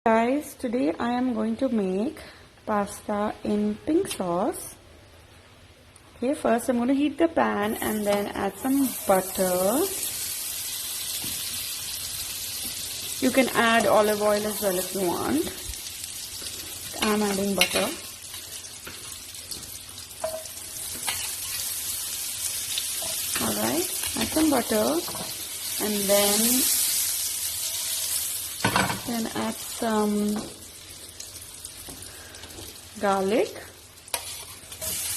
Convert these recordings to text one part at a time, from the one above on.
Guys, today I am going to make pasta in pink sauce. Okay, first I'm going to heat the pan and then add some butter. You can add olive oil as well if you want. I'm adding butter. Alright, add some butter and then add some garlic,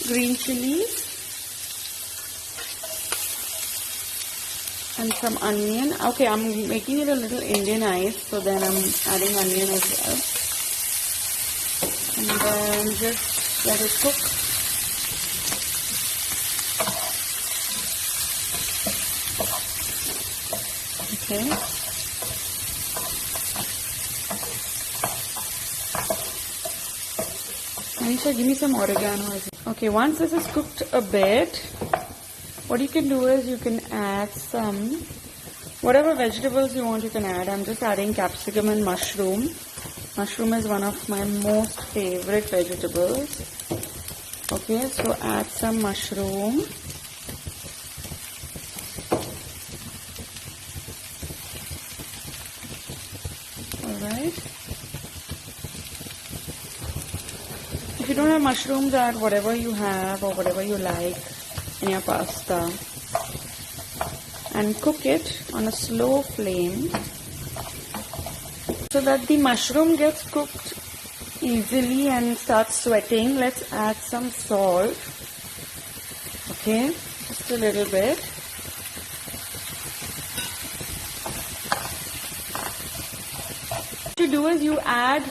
green chilies and some onion. Okay, I'm making it a little Indianized, so then I'm adding onion as well. And then just let it cook. Okay. Anisha, give me some oregano. Okay, once this is cooked a bit, what you can do is you can add some, whatever vegetables you want you can add. I'm just adding capsicum and mushroom. Mushroom is one of my most favorite vegetables. Okay, so add some mushroom. Alright. If you don't have mushrooms, add whatever you have or whatever you like in your pasta. And cook it on a slow flame so that the mushroom gets cooked easily and starts sweating. Let's add some salt. Okay, just a little bit. What you do is you add,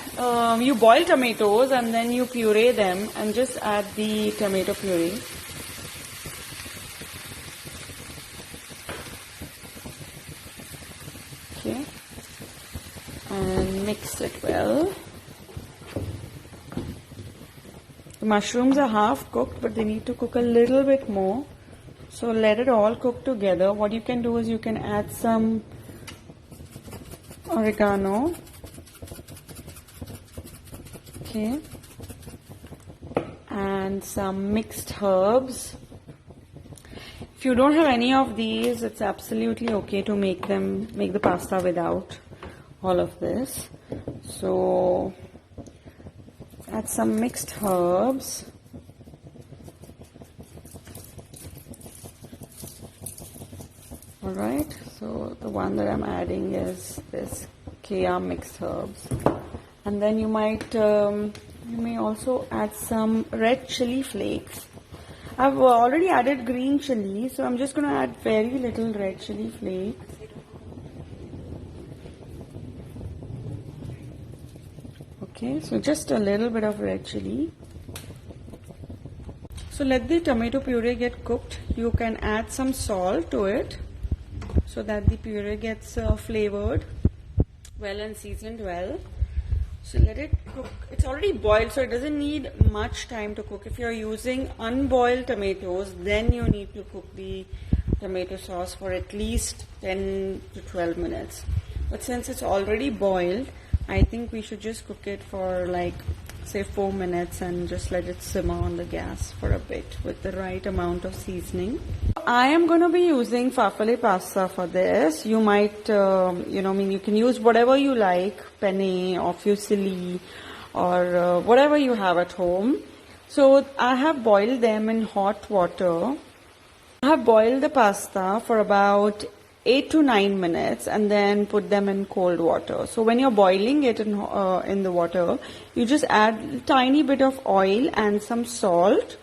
you boil tomatoes and then you puree them and just add the tomato puree. Okay, and mix it well. The mushrooms are half cooked, but they need to cook a little bit more. So let it all cook together. What you can do is you can add some oregano. Okay, and some mixed herbs. If you don't have any of these, it's absolutely okay to make the pasta without all of this. So add some mixed herbs. Alright, so the one that I'm adding is this Kea mixed herbs. And then you may also add some red chili flakes. I've already added green chili, so I'm just going to add very little red chili flakes. Okay, so just a little bit of red chili. So let the tomato puree get cooked. You can add some salt to it so that the puree gets flavored well and seasoned well. So let it cook. It's already boiled, so it doesn't need much time to cook. If you're using unboiled tomatoes, then you need to cook the tomato sauce for at least 10 to 12 minutes. But since it's already boiled, I think we should just cook it for like, say 4 minutes and just let it simmer on the gas for a bit with the right amount of seasoning. I am going to be using farfalle pasta for this. You might, you can use whatever you like, penne or fusilli or whatever you have at home. So I have boiled them in hot water. I have boiled the pasta for about 8 to 9 minutes and then put them in cold water. So when you're boiling it in the water, you just add a tiny bit of oil and some salt.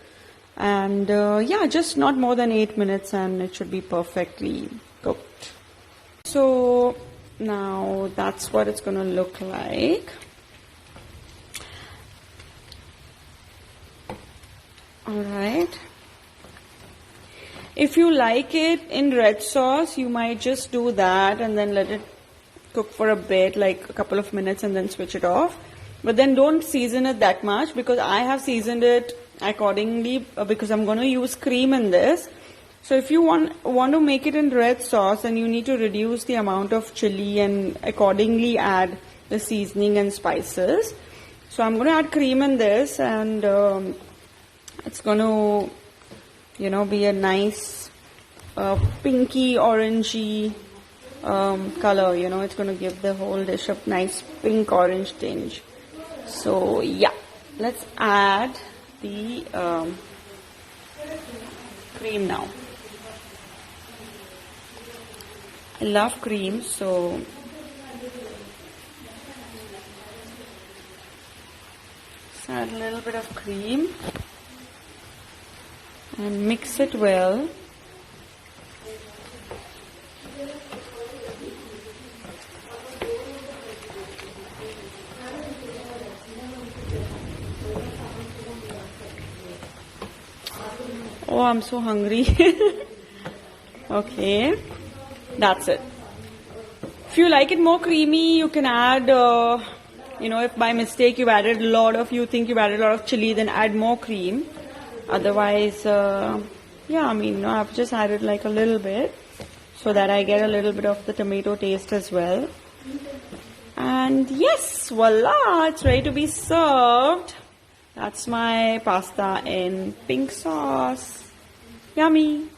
And just not more than 8 minutes and it should be perfectly cooked. So now that's what it's going to look like. Alright. If you like it in red sauce, you might just do that and then let it cook for a bit, like a couple of minutes, and then switch it off. But then don't season it that much, because I have seasoned it accordingly because I'm going to use cream in this. So if you want to make it in red sauce, then you need to reduce the amount of chili and accordingly add the seasoning and spices. So I'm going to add cream in this, and it's going to, be a nice pinky orangey color. It's going to give the whole dish a nice pink orange tinge. So yeah, let's add the cream now. I love cream, so let's add a little bit of cream and mix it well. Oh, I'm so hungry. Okay, that's it. If you like it more creamy, you can add, if by mistake you think you've added a lot of chili, then add more cream. Otherwise, I've just added like a little bit so that I get a little bit of the tomato taste as well. And yes, voila, it's ready to be served. That's my pasta in pink sauce. Yummy.